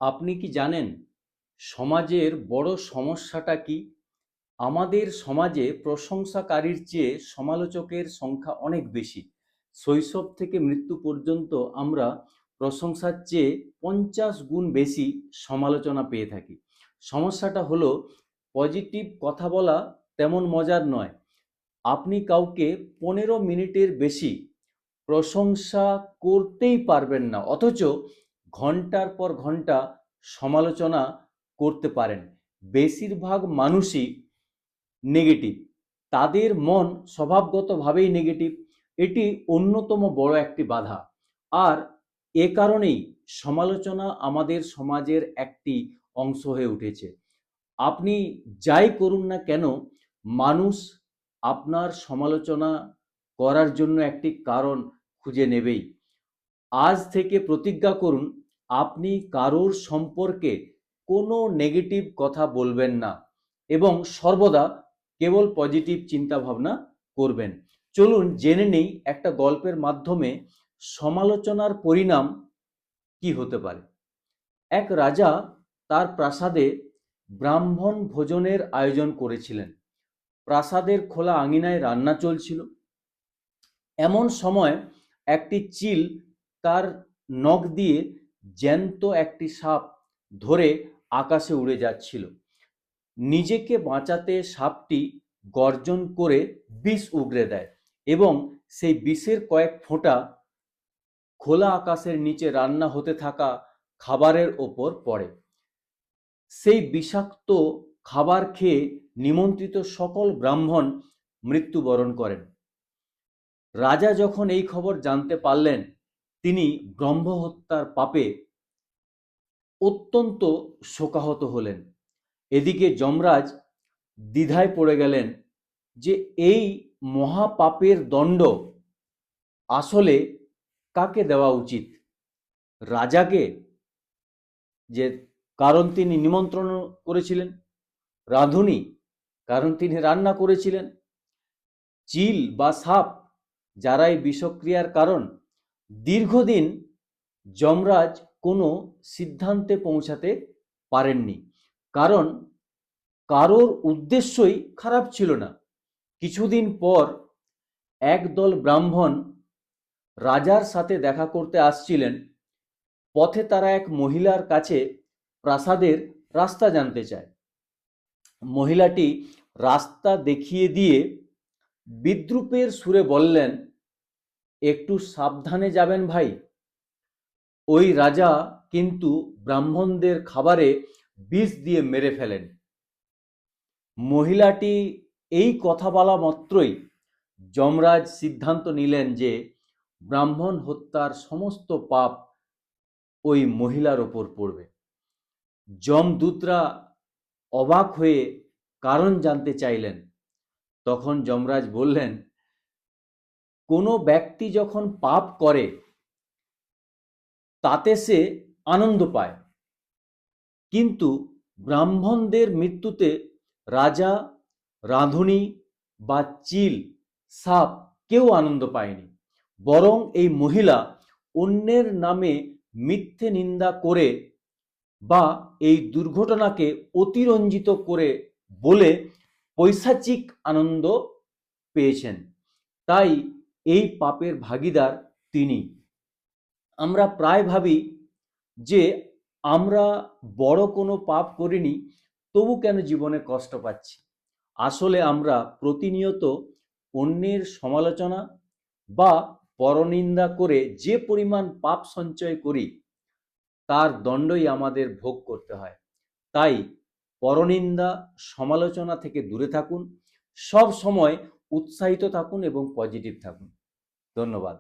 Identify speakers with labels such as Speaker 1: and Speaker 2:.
Speaker 1: আপনি কি জানেন সমাজের বড় সমস্যাটা কি? আমাদের সমাজে প্রশংসাকারীর চেয়ে সমালোচকের সংখ্যা অনেক বেশি। শৈশব থেকে মৃত্যু পর্যন্ত আমরা প্রশংসার চেয়ে 50 গুণ বেশি সমালোচনা পেয়ে থাকি। সমস্যাটা হলো পজিটিভ কথা বলা তেমন মজার নয়। আপনি কাউকে 15 মিনিটের বেশি প্রশংসা করতেই পারবেন না, অথচ ঘন্টার পর ঘন্টা সমালোচনা করতে পারেন। বেশিরভাগ মানুষই নেগেটিভ, তাদের মন স্বভাবগতভাবেই নেগেটিভ। এটি অন্যতম বড় একটি বাধা। আর এ কারণেই সমালোচনা আমাদের সমাজের একটি অংশ হয়ে উঠেছে। আপনি যাই করুন না কেন, মানুষ আপনার সমালোচনা করার জন্য একটি কারণ খুঁজে নেবেই। আজ থেকে প্রতিজ্ঞা করুন, আপনি কারোর সম্পর্কে কোনো নেগেটিভ কথা বলবেন না এবং সর্বদা কেবল পজিটিভ চিন্তা ভাবনা করবেন। চলুন জেনে নেই একটা গল্পের মাধ্যমে সমালোচনার পরিণাম কি হতে পারে। এক রাজা তার প্রাসাদে ব্রাহ্মণ ভোজনের আয়োজন করেছিলেন। প্রাসাদের খোলা আঙিনায় রান্না চলছিল। এমন সময় একটি চিল তার নখ দিয়ে জ্যান্ত একটি সাপ ধরে আকাশে উড়ে যাচ্ছিল। নিজেকে বাঁচাতে সাপটি গর্জন করে বিষ উগরে দেয় এবং সেই বিষের কয়েক ফোঁটা খোলা আকাশের নিচে রান্না হতে থাকা খাবারের ওপর পড়ে। সেই বিষাক্ত খাবার খেয়ে নিমন্ত্রিত সকল ব্রাহ্মণ মৃত্যুবরণ করেন। রাজা যখন এই খবর জানতে পারলেন, তিনি ব্রহ্মহত্যার পাপে অত্যন্ত শোকাহত হলেন। এদিকে যমরাজ দ্বিধায় পড়ে গেলেন যে এই মহাপাপের দণ্ড আসলে কাকে দেওয়া উচিত? রাজাকে, যে কারণ তিনি নিমন্ত্রণ করেছিলেন; রাঁধুনি, কারণ তিনি রান্না করেছিলেন; চিল বা সাপ, যারা এই বিষক্রিয়ার কারণ? দীর্ঘদিন যমরাজ কোনো সিদ্ধান্তে পৌঁছাতে পারেননি, কারণ কারোর উদ্দেশ্যই খারাপ ছিল না। কিছুদিন পর একদল ব্রাহ্মণ রাজার সাথে দেখা করতে আসছিলেন। পথে তারা এক মহিলার কাছে প্রাসাদের রাস্তা জানতে চায়। মহিলাটি রাস্তা দেখিয়ে দিয়ে বিদ্রূপের সুরে বললেন, একটু সাবধানে যাবেন ভাই, ওই রাজা কিন্তু ব্রাহ্মণদের খাবারে বিষ দিয়ে মেরে ফেলেন। মহিলাটি এই কথা বলা মাত্রই যমরাজ সিদ্ধান্ত নিলেন যে ব্রাহ্মণ হত্যার সমস্ত পাপ ওই মহিলার ওপর পড়বে। যমদূতরা অবাক হয়ে কারণ জানতে চাইলেন। তখন যমরাজ বললেন, কোনো ব্যক্তি যখন পাপ করে তাতে সে আনন্দ পায়, কিন্তু ব্রাহ্মণদের মৃত্যুতে রাজা, রাঁধুনি বা চিল, সাপ কেউ আনন্দ পায়নি। বরং এই মহিলা অন্যের নামে মিথ্যে নিন্দা করে বা এই দুর্ঘটনাকে অতিরঞ্জিত করে বলে পৈশাচিক আনন্দ পেয়েছেন। তাই এই পাপের ভাগীদার তিনি। আমরা প্রায় ভাবি যে আমরা বড় কোনো পাপ করিনি, তবু কেন জীবনে কষ্ট পাচ্ছি। আসলে আমরা প্রতিনিয়ত অন্যের সমালোচনা বা পরনিন্দা করে যে পরিমাণ পাপ সঞ্চয় করি, তার দণ্ডই আমাদের ভোগ করতে হয়। তাই পরনিন্দা, সমালোচনা থেকে দূরে থাকুন, সব সময় উৎসাহিত থাকুন এবং পজিটিভ থাকুন। ধন্যবাদ।